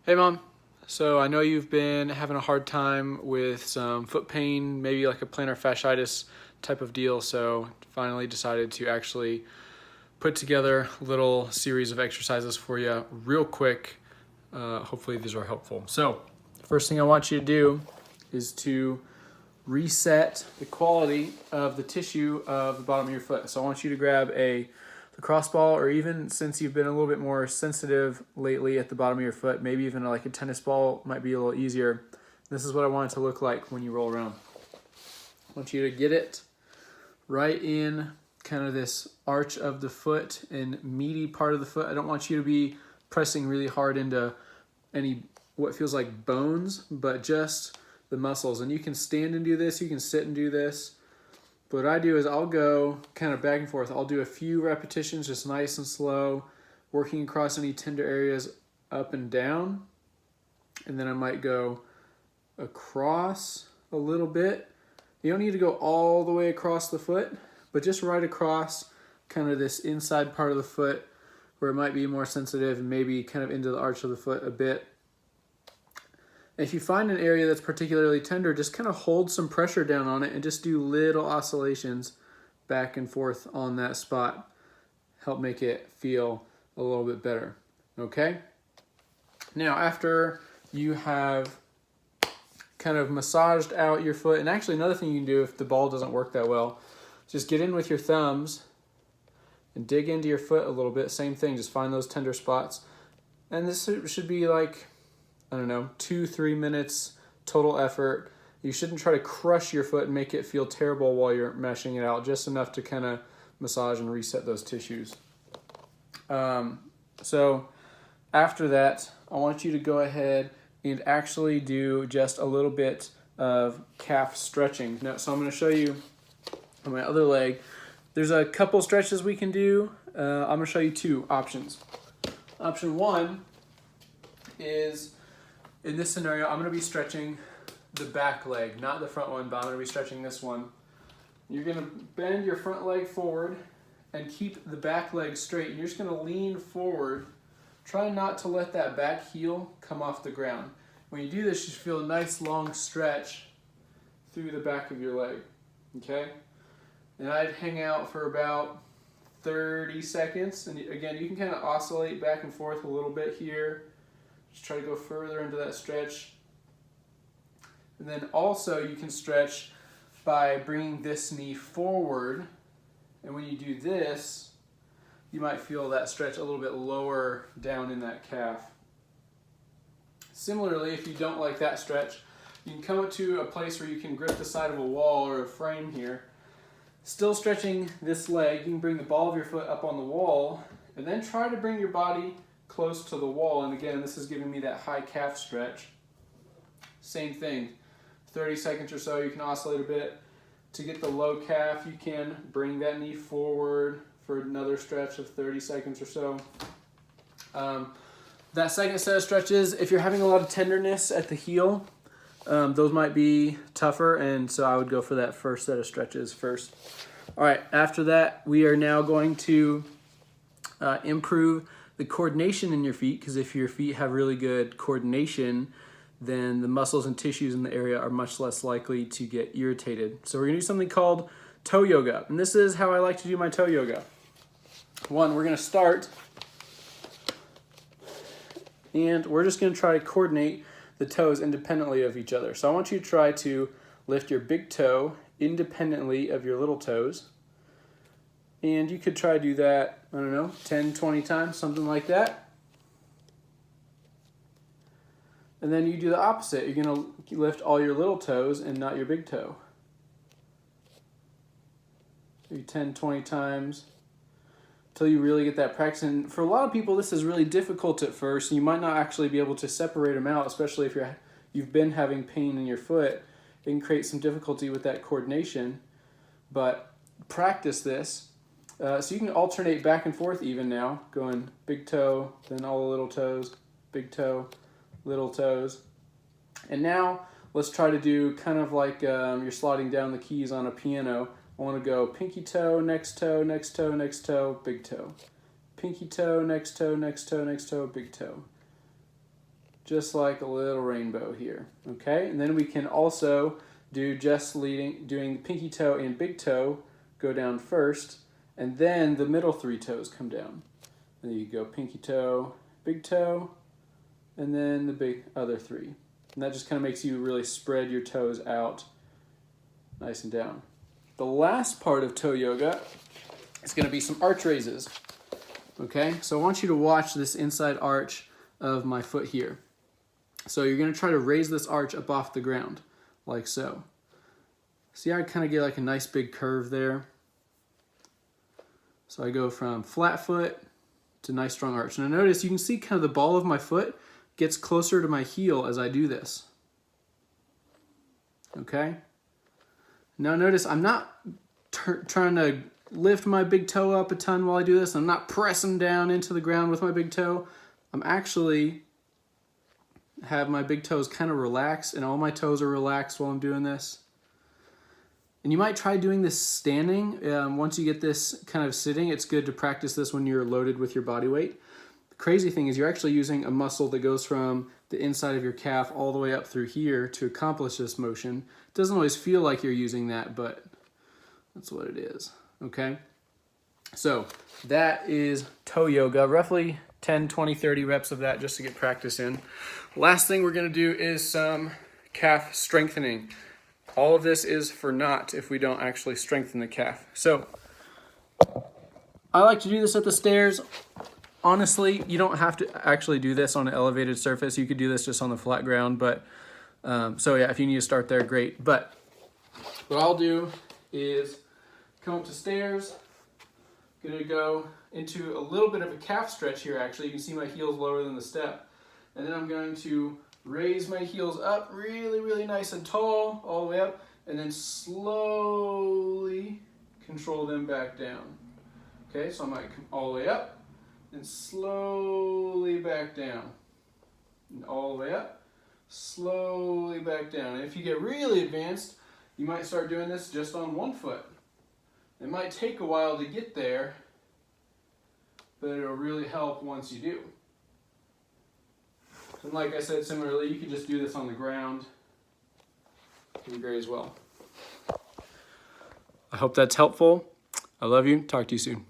Hey Mom, so I know you've been having a hard time with some foot pain, maybe like a plantar fasciitis type of deal, so finally decided to actually put together a little series of exercises for you real quick. Hopefully these are helpful. So first thing I want you to do is to reset the quality of the tissue of the bottom of your foot. So I want you to grab a lacrosse ball, or even since you've been a little bit more sensitive lately at the bottom of your foot, maybe even like a tennis ball might be a little easier. This is what I want it to look like when you roll around. I want you to get it right in kind of this arch of the foot and meaty part of the foot. I don't want you to be pressing really hard into any what feels like bones, but just the muscles. And you can stand and do this, you can sit and do this. But what I do is I'll go kind of back and forth. I'll do a few repetitions, just nice and slow, working across any tender areas up and down. And then I might go across a little bit. You don't need to go all the way across the foot, but just right across kind of this inside part of the foot where it might be more sensitive, and maybe kind of into the arch of the foot a bit. If you find an area that's particularly tender, just kind of hold some pressure down on it and just do little oscillations back and forth on that spot. Help make it feel a little bit better, okay? Now, after you have kind of massaged out your foot, and actually another thing you can do if the ball doesn't work that well, just get in with your thumbs and dig into your foot a little bit. Same thing, just find those tender spots. And this should be like, I don't know, 2-3 minutes total effort. You shouldn't try to crush your foot and make it feel terrible while you're meshing it out, just enough to kind of massage and reset those tissues. So after that, I want you to go ahead and actually do just a little bit of calf stretching. Now, so I'm going to show you on my other leg. There's a couple stretches we can do. I'm going to show you two options. Option one is, in this scenario, I'm going to be stretching the back leg, not the front one, but I'm going to be stretching this one. You're going to bend your front leg forward and keep the back leg straight. And you're just going to lean forward. Try not to let that back heel come off the ground. When you do this, you should feel a nice long stretch through the back of your leg, okay? And I'd hang out for about 30 seconds. And again, you can kind of oscillate back and forth a little bit here. Just try to go further into that stretch. And then also you can stretch by bringing this knee forward. And when you do this, you might feel that stretch a little bit lower down in that calf. Similarly, if you don't like that stretch, you can come up to a place where you can grip the side of a wall or a frame here. Still stretching this leg, you can bring the ball of your foot up on the wall and then try to bring your body close to the wall. And again, this is giving me that high calf stretch. Same thing, 30 seconds or so, you can oscillate a bit. To get the low calf, you can bring that knee forward for another stretch of 30 seconds or so. That second set of stretches, if you're having a lot of tenderness at the heel, those might be tougher, and so I would go for that first set of stretches first. All right, after that, we are now going to improve the coordination in your feet, because if your feet have really good coordination, then the muscles and tissues in the area are much less likely to get irritated. So we're going to do something called toe yoga, and this is how I like to do my toe yoga. One, we're going to start, and we're just going to try to coordinate the toes independently of each other. So I want you to try to lift your big toe independently of your little toes. And you could try to do that, I don't know, 10, 20 times, something like that. And then you do the opposite. You're going to lift all your little toes and not your big toe. Maybe 10, 20 times until you really get that practice. And for a lot of people, this is really difficult at first. You might not actually be able to separate them out, especially if you've been having pain in your foot. It can create some difficulty with that coordination. But practice this. So you can alternate back and forth even now, going big toe, then all the little toes, big toe, little toes. And now let's try to do kind of like you're sliding down the keys on a piano. I want to go pinky toe, next toe, next toe, next toe, big toe. Pinky toe, next toe, next toe, next toe, big toe. just like a little rainbow here, okay? And then we can also do doing pinky toe and big toe go down first, and then the middle 3 toes come down. And then you go pinky toe, big toe, and then the big other 3. And that just kind of makes you really spread your toes out nice and down. The last part of toe yoga is going to be some arch raises. Okay, so I want you to watch this inside arch of my foot here. So you're going to try to raise this arch up off the ground, like so. See how I kind of get like a nice big curve there? So I go from flat foot to nice strong arch. Now notice you can see kind of the ball of my foot gets closer to my heel as I do this. Okay? Now notice I'm not trying to lift my big toe up a ton while I do this. I'm not pressing down into the ground with my big toe. I'm actually have my big toes kind of relaxed, and all my toes are relaxed while I'm doing this. And you might try doing this standing. Once you get this kind of sitting, it's good to practice this when you're loaded with your body weight. The crazy thing is you're actually using a muscle that goes from the inside of your calf all the way up through here to accomplish this motion. It doesn't always feel like you're using that, but that's what it is, okay? So that is toe yoga, roughly 10, 20, 30 reps of that just to get practice in. Last thing we're gonna do is some calf strengthening. All of this is for naught if we don't actually strengthen the calf. So I like to do this at the stairs. Honestly, you don't have to actually do this on an elevated surface. You could do this just on the flat ground, but so yeah, if you need to start there, great. But what I'll do is come up the stairs, gonna go into a little bit of a calf stretch here actually. You can see my heels lower than the step. And then I'm going to raise my heels up really, really nice and tall, all the way up, and then slowly control them back down. Okay, so I might come all the way up, and slowly back down. And all the way up, slowly back down. And if you get really advanced, you might start doing this just on one foot. It might take a while to get there, but it'll really help once you do. And like I said, similarly, you could just do this on the ground. It'd be great as well. I hope that's helpful. I love you. Talk to you soon.